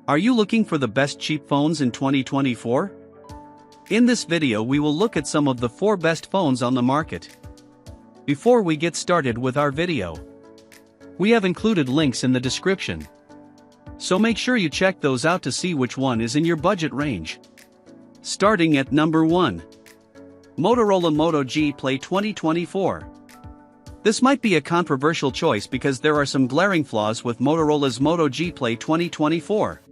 Are you looking for the best cheap phones in 2024? In this video we will look at some of the 4 best phones on the market. Before we get started with our video, we have included links in the description, so make sure you check those out to see which one is in your budget range. Starting at number 1. Motorola Moto G Play 2024. This might be a controversial choice because there are some glaring flaws with Motorola's Moto G Play 2024.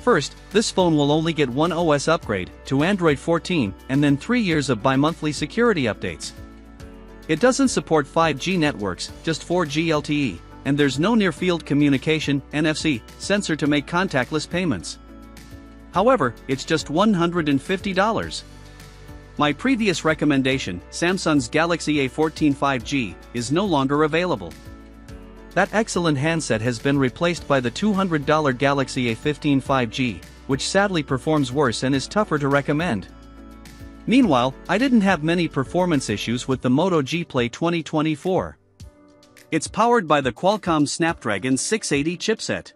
First, this phone will only get one OS upgrade, to Android 14, and then 3 years of bi-monthly security updates. It doesn't support 5G networks, just 4G LTE, and there's no near-field communication (NFC) sensor to make contactless payments. However, it's just $150. My previous recommendation, Samsung's Galaxy A14 5G, is no longer available. That excellent handset has been replaced by the $200 Galaxy A15 5G, which sadly performs worse and is tougher to recommend. Meanwhile, I didn't have many performance issues with the Moto G Play 2024. It's powered by the Qualcomm Snapdragon 680 chipset.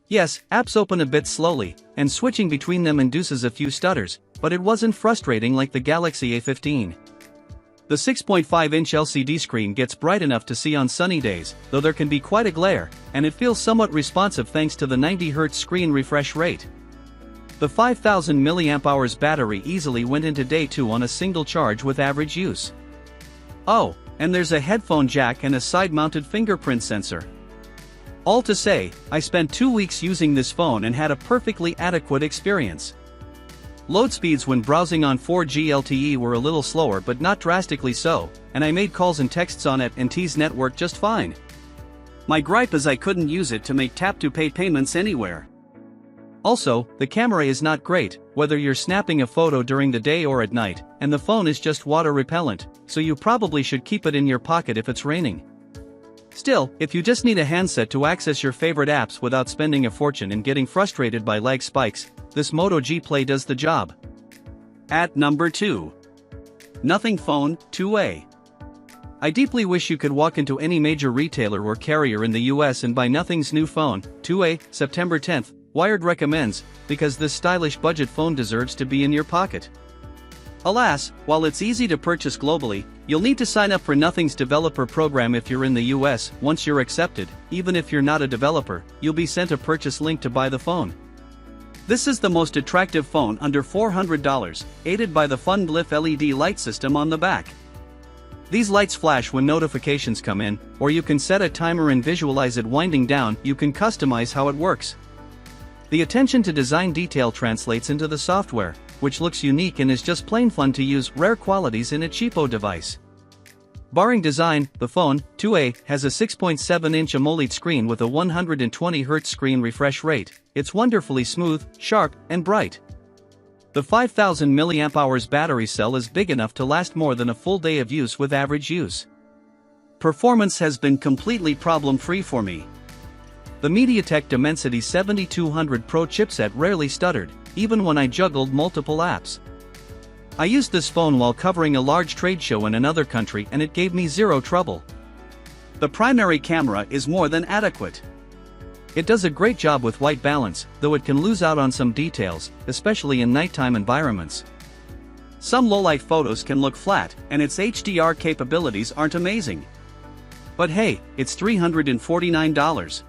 Yes, apps open a bit slowly, and switching between them induces a few stutters, but it wasn't frustrating like the Galaxy A15. The 6.5-inch LCD screen gets bright enough to see on sunny days, though there can be quite a glare, and it feels somewhat responsive thanks to the 90Hz screen refresh rate. The 5000 mAh battery easily went into day 2 on a single charge with average use. Oh, and there's a headphone jack and a side-mounted fingerprint sensor. All to say, I spent 2 weeks using this phone and had a perfectly adequate experience. Load speeds when browsing on 4G LTE were a little slower but not drastically so, and I made calls and texts on AT&T's network just fine. My gripe is I couldn't use it to make tap-to-pay payments anywhere. Also, the camera is not great, whether you're snapping a photo during the day or at night, and the phone is just water repellent, so you probably should keep it in your pocket if it's raining. Still, if you just need a handset to access your favorite apps without spending a fortune and getting frustrated by lag spikes, this Moto G Play does the job. At number 2. Nothing Phone 2A. I deeply wish you could walk into any major retailer or carrier in the US and buy Nothing's new phone, 2A, September 10th, Wired recommends, because this stylish budget phone deserves to be in your pocket. Alas, while it's easy to purchase globally, you'll need to sign up for Nothing's developer program if you're in the US. Once you're accepted, even if you're not a developer, you'll be sent a purchase link to buy the phone. This is the most attractive phone under $400, aided by the fun Glyph LED light system on the back. These lights flash when notifications come in, or you can set a timer and visualize it winding down. You can customize how it works. The attention to design detail translates into the software, which looks unique and is just plain fun to use. Rare qualities in a cheapo device. Barring design, the phone, 2A, has a 6.7-inch AMOLED screen with a 120Hz screen refresh rate. It's wonderfully smooth, sharp, and bright. The 5000 mAh battery cell is big enough to last more than a full day of use with average use. Performance has been completely problem-free for me. The MediaTek Dimensity 7200 Pro chipset rarely stuttered, even when I juggled multiple apps. I used this phone while covering a large trade show in another country and it gave me zero trouble. The primary camera is more than adequate. It does a great job with white balance, though it can lose out on some details, especially in nighttime environments. Some low-light photos can look flat, and its HDR capabilities aren't amazing. But hey, it's $349.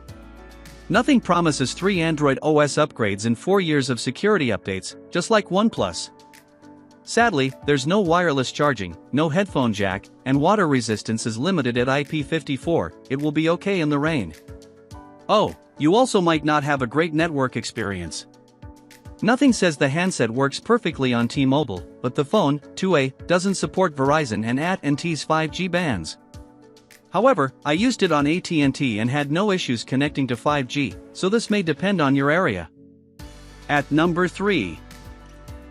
Nothing promises 3 Android OS upgrades and 4 years of security updates, just like OnePlus. Sadly, there's no wireless charging, no headphone jack, and water resistance is limited at IP54. It will be okay in the rain. Oh, you also might not have a great network experience. Nothing says the handset works perfectly on T-Mobile, but the phone, 2A, doesn't support Verizon and AT&T's 5G bands. However, I used it on AT&T and had no issues connecting to 5G, so this may depend on your area. At number 3.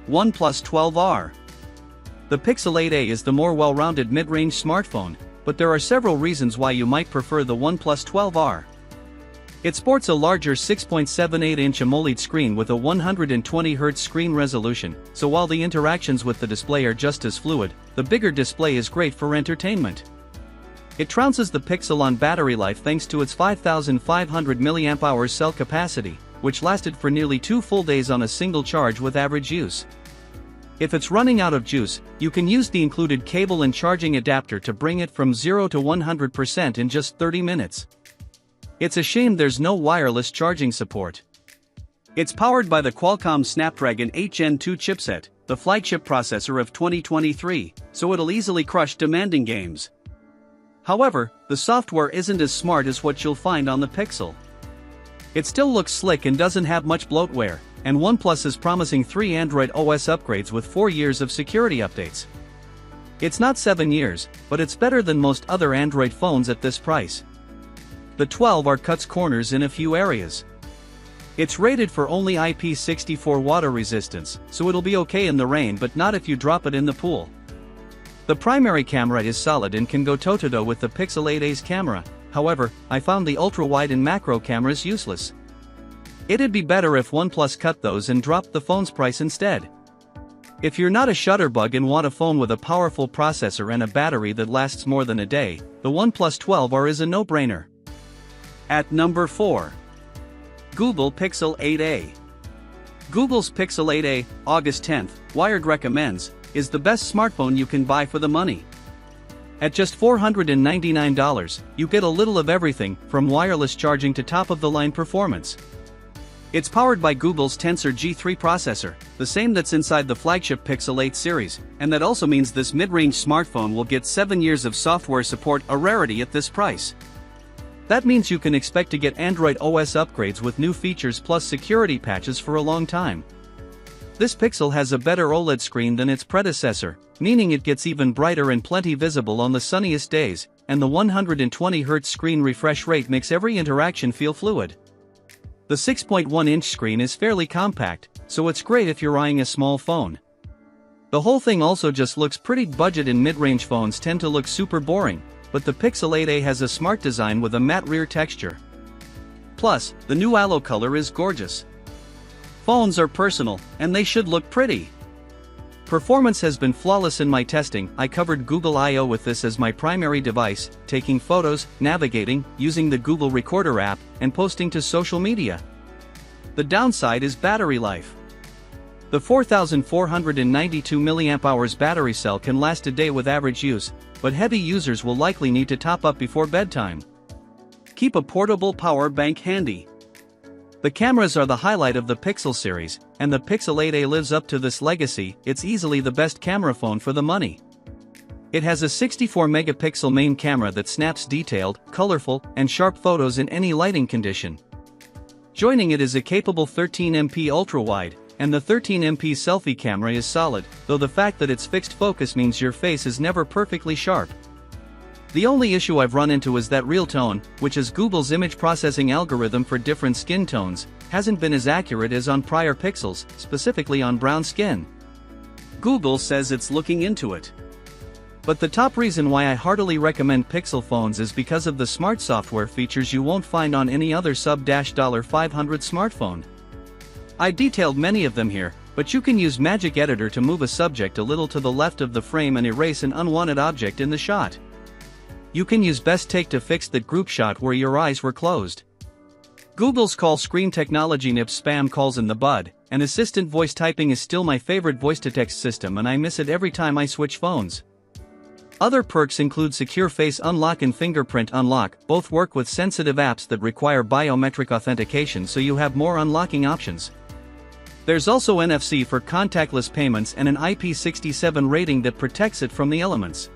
OnePlus 12R. The Pixel 8a is the more well-rounded mid-range smartphone, but there are several reasons why you might prefer the OnePlus 12R. It sports a larger 6.78-inch AMOLED screen with a 120Hz screen resolution, so while the interactions with the display are just as fluid, the bigger display is great for entertainment. It trounces the Pixel on battery life thanks to its 5,500 mAh cell capacity, which lasted for nearly 2 full days on a single charge with average use. If it's running out of juice, you can use the included cable and charging adapter to bring it from 0 to 100% in just 30 minutes. It's a shame there's no wireless charging support. It's powered by the Qualcomm Snapdragon 8 Gen 2 chipset, the flagship processor of 2023, so it'll easily crush demanding games. However, the software isn't as smart as what you'll find on the Pixel. It still looks slick and doesn't have much bloatware, and OnePlus is promising 3 Android OS upgrades with 4 years of security updates. It's not 7 years, but it's better than most other Android phones at this price. The 12R cuts corners in a few areas. It's rated for only IP64 water resistance, so it'll be okay in the rain but not if you drop it in the pool. The primary camera is solid and can go toe-to-toe with the Pixel 8a's camera, however, I found the ultra-wide and macro cameras useless. It'd be better if OnePlus cut those and dropped the phone's price instead. If you're not a shutterbug and want a phone with a powerful processor and a battery that lasts more than a day, the OnePlus 12R is a no-brainer. At number 4. Google Pixel 8a. Google's Pixel 8a, August 10th, Wired recommends, is the best smartphone you can buy for the money. At just $499, you get a little of everything, from wireless charging to top-of-the-line performance. It's powered by Google's Tensor G3 processor, the same that's inside the flagship Pixel 8 series, and that also means this mid-range smartphone will get 7 years of software support, a rarity at this price. That means you can expect to get Android OS upgrades with new features plus security patches for a long time. This Pixel has a better OLED screen than its predecessor, meaning it gets even brighter and plenty visible on the sunniest days, and the 120Hz screen refresh rate makes every interaction feel fluid. The 6.1-inch screen is fairly compact, so it's great if you're eyeing a small phone. The whole thing also just looks pretty. Budget and mid-range phones tend to look super boring, but the Pixel 8a has a smart design with a matte rear texture. Plus, the new aloe color is gorgeous. Phones are personal, and they should look pretty. Performance has been flawless in my testing. I covered Google I/O with this as my primary device, taking photos, navigating, using the Google Recorder app, and posting to social media. The downside is battery life. The 4,492 mAh battery cell can last a day with average use, but heavy users will likely need to top up before bedtime. Keep a portable power bank handy. The cameras are the highlight of the Pixel series, and the Pixel 8a lives up to this legacy. It's easily the best camera phone for the money. It has a 64-megapixel main camera that snaps detailed, colorful, and sharp photos in any lighting condition. Joining it is a capable 13MP ultra-wide, and the 13MP selfie camera is solid, though the fact that it's fixed focus means your face is never perfectly sharp. The only issue I've run into is that Real Tone, which is Google's image processing algorithm for different skin tones, hasn't been as accurate as on prior Pixels, specifically on brown skin. Google says it's looking into it. But the top reason why I heartily recommend Pixel phones is because of the smart software features you won't find on any other sub-$500 smartphone. I detailed many of them here, but you can use Magic Editor to move a subject a little to the left of the frame and erase an unwanted object in the shot. You can use Best Take to fix that group shot where your eyes were closed. Google's call screen technology nips spam calls in the bud, and assistant voice typing is still my favorite voice-to-text system, and I miss it every time I switch phones. Other perks include secure face unlock and fingerprint unlock. Both work with sensitive apps that require biometric authentication, so you have more unlocking options. There's also NFC for contactless payments and an IP67 rating that protects it from the elements.